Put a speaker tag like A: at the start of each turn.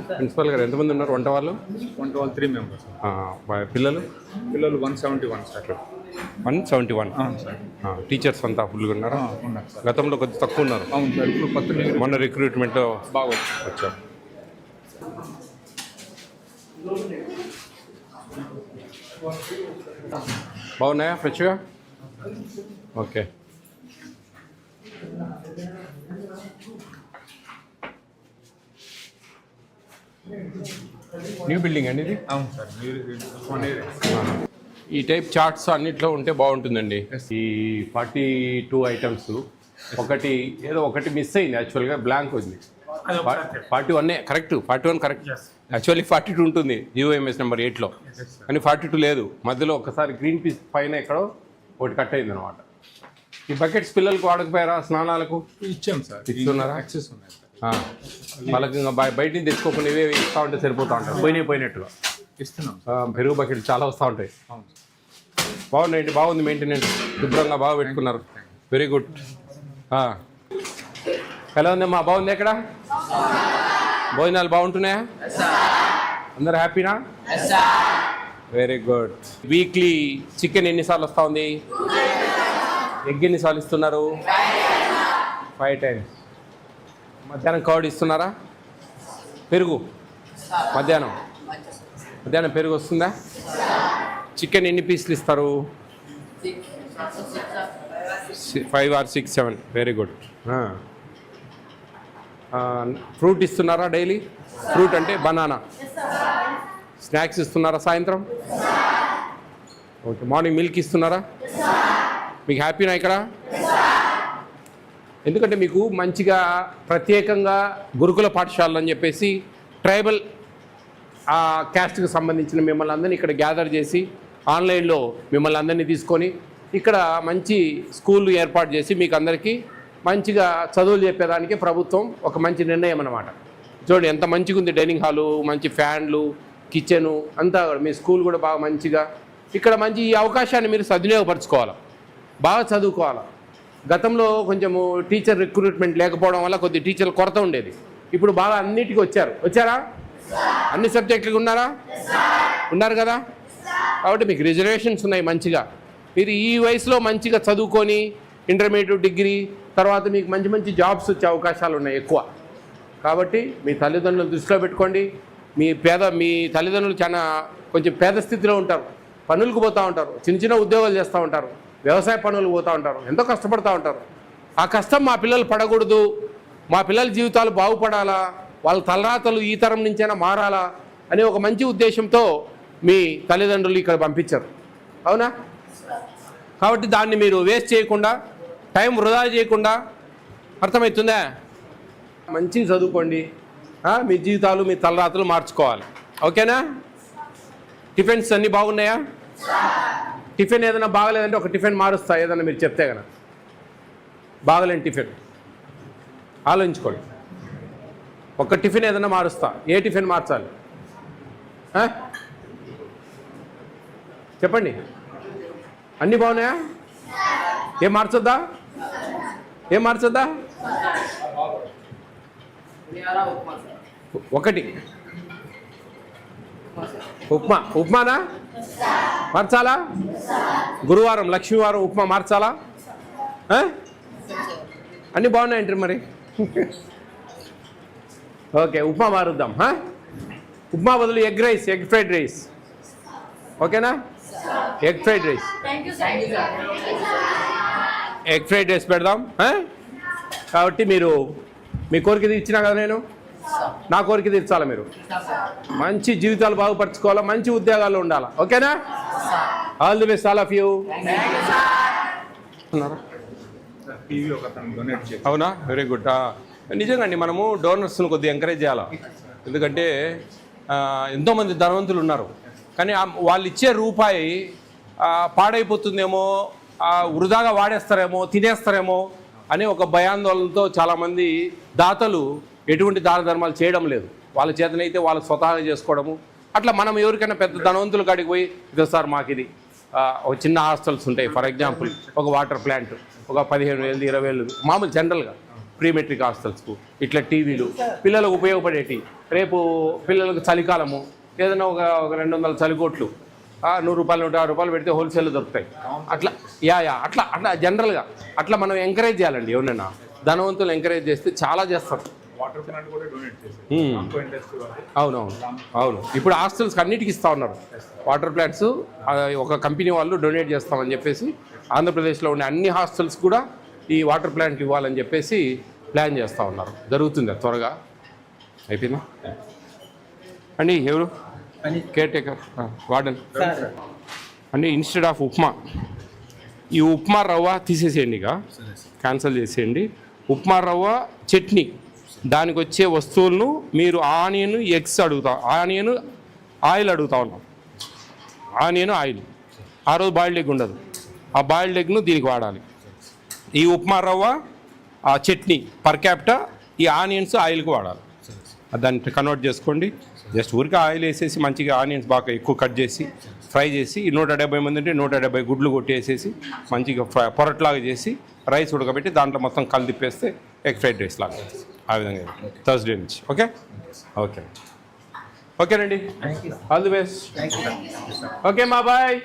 A: Principal గారు ఎంతమంది ఉన్నారు వంట వాళ్ళు?
B: 3 members.
A: పిల్లలు
B: 171 సార్.
A: 171.
B: సార్.
A: టీచర్స్ అంతా ఫుల్గా ఉన్నారా?
B: ఉన్నారు సార్.
A: గతంలో కొద్దిగా తక్కువ ఉన్నారు.
B: అవును సార్. ఇప్పుడు కొత్త
A: మొన్న రిక్రూట్మెంట్
B: బాగా
A: వచ్చారు. బాగున్నాయా ఫ్రెష్గా? ఓకే. న్యూ బిల్డింగ్ అండి ఇది?
B: అవును సార్.
A: ఈ టైప్ చార్ట్స్ అన్నిట్లో ఉంటే బాగుంటుందండి. ఈ 42 ఐటమ్స్ ఒకటి మిస్ అయింది. యాక్చువల్గా బ్లాంక్ ఉంది. 41 కరెక్ట్. 41 కరెక్ట్. యాక్చువల్లీ 42 ఉంటుంది జిఓఎంఎస్ నెంబర్ 8లో, కానీ 42 లేదు. మధ్యలో ఒకసారి గ్రీన్ పీస్ పైన ఎక్కడో ఒకటి కట్ అయింది అనమాట. ఈ బకెట్స్ పిల్లలకు వాడకపోయారా స్నానాలకు?
B: ఇచ్చాం సార్.
A: ఇస్తున్నారా?
B: యాక్సెస్ ఉన్నాయి సార్.
A: వాళ్ళకి ఇంకా బయట నుంచి తెచ్చుకోకుండా ఇవే ఇస్తూ ఉంటే సరిపోతూ ఉంటాయి. పోయినట్టుగా
B: ఇస్తున్నాం.
A: పెరుగు బకెట్లు చాలా వస్తూ ఉంటాయి.
B: అవును.
A: బాగున్నాయండి. బాగుంది మెయింటెనెన్స్. శుభ్రంగా బాగా పెట్టుకున్నారు. Very good. ఎలా ఉందమ్మా? బాగుంది. ఎక్కడ భోజనాలు బాగుంటున్నాయా? అందరు హ్యాపీనా? Very good. వీక్లీ చికెన్ ఎన్నిసార్లు వస్తూ ఉంది? ఎగ్ ఎన్నిసార్లు ఇస్తున్నారు? 5 times. మధ్యాహ్నం కర్డ్ ఇస్తున్నారా? పెరుగు మధ్యాహ్నం పెరుగు వస్తుందా? చికెన్ ఎన్ని పీసులు ఇస్తారు? 5 or 6, 7. Very good. ఫ్రూట్ ఇస్తున్నారా డైలీ? ఫ్రూట్ అంటే బనానా. స్నాక్స్ ఇస్తున్నారా సాయంత్రం? ఓకే. మార్నింగ్ మిల్క్ ఇస్తున్నారా? మీకు హ్యాపీనా ఇక్కడ? ఎందుకంటే మీకు మంచిగా ప్రత్యేకంగా గురుకుల పాఠశాలలు అని చెప్పేసి ట్రైబల్ క్యాస్ట్కి సంబంధించిన మిమ్మల్ని అందరినీ ఇక్కడ గ్యాదర్ చేసి ఆన్లైన్లో మిమ్మల్ని అందరినీ తీసుకొని ఇక్కడ మంచి స్కూల్ ఏర్పాటు చేసి మీకు అందరికీ మంచిగా చదువులు చెప్పేదానికి ప్రభుత్వం ఒక మంచి నిర్ణయం అన్నమాట. చూడండి ఎంత మంచిగా ఉంది. డైనింగ్ హాలు, మంచి ఫ్యాన్లు, కిచెను అంతా. మీ స్కూల్ కూడా బాగా మంచిగా ఇక్కడ మంచి ఈ అవకాశాన్ని మీరు సద్వినియోగపరచుకోవాలి. బాగా చదువుకోవాలి. గతంలో కొంచెము టీచర్ రిక్రూట్మెంట్ లేకపోవడం వల్ల కొద్ది టీచర్ల కొరత ఉండేది. ఇప్పుడు బాగా అన్నిటికీ వచ్చారా? అన్ని సబ్జెక్టులకు ఉన్నారు కదా. కాబట్టి మీకు రిజర్వేషన్స్ ఉన్నాయి మంచిగా. మీరు ఈ వయసులో మంచిగా చదువుకొని ఇంటర్మీడియట్, డిగ్రీ తర్వాత మీకు మంచి మంచి జాబ్స్ వచ్చే అవకాశాలు ఉన్నాయి ఎక్కువ. కాబట్టి మీ తల్లిదండ్రులను దృష్టిలో పెట్టుకోండి. మీ తల్లిదండ్రులు చాలా కొంచెం పేద స్థితిలో ఉంటారు. పనులకు పోతూ ఉంటారు. చిన్న ఉద్యోగాలు చేస్తూ ఉంటారు. వ్యవసాయ పనులు పోతూ ఉంటారు. ఎంతో కష్టపడుతూ ఉంటారు. ఆ కష్టం మా పిల్లలు పడకూడదు. మా పిల్లల జీవితాలు బాగుపడాలా, వాళ్ళ తలరాతలు ఈ తరం నుంచైనా మారాలా అనే ఒక మంచి ఉద్దేశంతో మీ తల్లిదండ్రులు ఇక్కడ పంపించారు. అవునా? కాబట్టి దాన్ని మీరు వేస్ట్ చేయకుండా, టైం వృధా చేయకుండా, అర్థమవుతుందా? మంచిగా చదువుకోండి. మీ జీవితాలు మీ తలరాతలు మార్చుకోవాలి. ఓకేనా? టిఫిన్స్ అన్నీ బాగున్నాయా? టిఫిన్ ఏదైనా బాగలేదంటే ఒక టిఫిన్ మారుస్తా. ఏదైనా మీరు చెప్తే కనుక బాగలేని టిఫిన్ ఆలోచించుకోండి. ఒక టిఫిన్ ఏదైనా మారుస్తా. ఏ టిఫిన్ మార్చాలి చెప్పండి. అన్నీ బాగున్నాయా? ఏం మార్చొద్దా? ఒకటి ఉప్మానా మార్చాలా? గురువారం లక్ష్మీవారం ఉప్మా మార్చాలా? అన్నీ బాగున్నాయంటారు మరి. ఓకే, ఉప్మా మారుద్దాం. ఉప్మా బదులు ఎగ్ ఫ్రైడ్ రైస్. ఓకేనా? ఎగ్ ఫ్రైడ్ రైస్ పెడదాం. కాబట్టి మీరు మీ కోరిక తీర్చినా కదా, నేను నా కోరిక తీర్చాలా? మీరు మంచి జీవితాలు బాగుపరచుకోవాలా, మంచి ఉద్యోగాల్లో ఉండాలా. ఓకేనా? All the best all of you. అవునా? Very good. నిజంగా అండి, మనము డోనర్స్ని కొద్దిగా ఎంకరేజ్ చేయాలి. ఎందుకంటే ఎంతోమంది ధనవంతులు ఉన్నారు, కానీ వాళ్ళు ఇచ్చే రూపాయి పాడైపోతుందేమో, వృధాగా వాడేస్తారేమో, తినేస్తారేమో అనే ఒక భయాందోళనతో చాలామంది దాతలు ఎటువంటి దాన ధర్మాలు చేయడం లేదు. వాళ్ళ చేతనైతే వాళ్ళు స్వతహాగా చేసుకోవడము. అట్లా మనం ఎవరికైనా పెద్ద ధనవంతులు కాడికి పోయి, ఇదో సార్ మాకు ఇది ఒక చిన్న హాస్టల్స్ ఉంటాయి, ఫర్ ఎగ్జాంపుల్ ఒక వాటర్ ప్లాంట్, ఒక 15,000 20,000 మామూలు జనరల్గా ప్రీ మెట్రిక్ హాస్టల్స్కు ఇట్లా టీవీలు పిల్లలకు ఉపయోగపడేటి. రేపు పిల్లలకు చలికాలము ఏదైనా ఒక 200 చలికోట్లు 100 రూపాయలు 150 రూపాయలు పెడితే హోల్సేల్లో దొరుకుతాయి. అట్లా అట్లా జనరల్గా అట్లా మనం ఎంకరేజ్ చేయాలండి. ఎవరైనా ధనవంతులు ఎంకరేజ్ చేస్తే చాలా చేస్తారు.
B: వాటర్ ప్లాంట్ కూడా డొనేట్ చేశారు.
A: అవును. ఇప్పుడు హాస్టల్స్కి అన్నిటికీ ఇస్తూ ఉన్నారు వాటర్ ప్లాంట్స్. ఒక కంపెనీ వాళ్ళు డొనేట్ చేస్తామని చెప్పేసి ఆంధ్రప్రదేశ్లో ఉండే అన్ని హాస్టల్స్ కూడా ఈ వాటర్ ప్లాంట్ ఇవ్వాలని చెప్పేసి ప్లాన్ చేస్తూ ఉన్నారు. జరుగుతుంది త్వరగా. అయిపోయిందా అండి? ఎవరు కేర్ టేకర్? వార్డెన్ అండి. ఇన్స్టెడ్ ఆఫ్ ఉప్మా, ఈ ఉప్మా రవ్వ తీసేసేయండి, ఇక క్యాన్సిల్ చేసేయండి. ఉప్మా రవ్వ చట్నీ, దానికి వచ్చే వస్తువులను మీరు ఆనియన్ ఎగ్స్ ఆయిల్ అడుగుతా ఉన్నాం. ఆనియన్ ఆయిల్ ఆ రోజు బాయిల్డ్ ఎగ్ ఉండదు, ఆ బాయిల్డ్ ఎగ్ను దీనికి వాడాలి. ఈ ఉప్మా రవ్వ ఆ చట్నీ పర్ క్యాపిటా ఈ ఆనియన్స్ ఆయిల్కి వాడాలి. దాన్ని కన్వర్ట్ చేసుకోండి. జస్ట్ ఊరికి ఆయిల్ వేసేసి మంచిగా ఆనియన్స్ బాగా ఎక్కువ కట్ చేసి ఫ్రై చేసి 170 మంది ఉంటే 170 గుడ్లు కొట్టేసేసి మంచిగా పొరట్లాగా చేసి రైస్ ఉడకబెట్టి దాంట్లో మొత్తం కలిదిప్పేస్తే ఎగ్ ఫ్రైడ్ రైస్ లాగా ఆ విధంగా థర్స్డే నుంచి. ఓకేనండి. All the best. ఓకే మా బాయ్.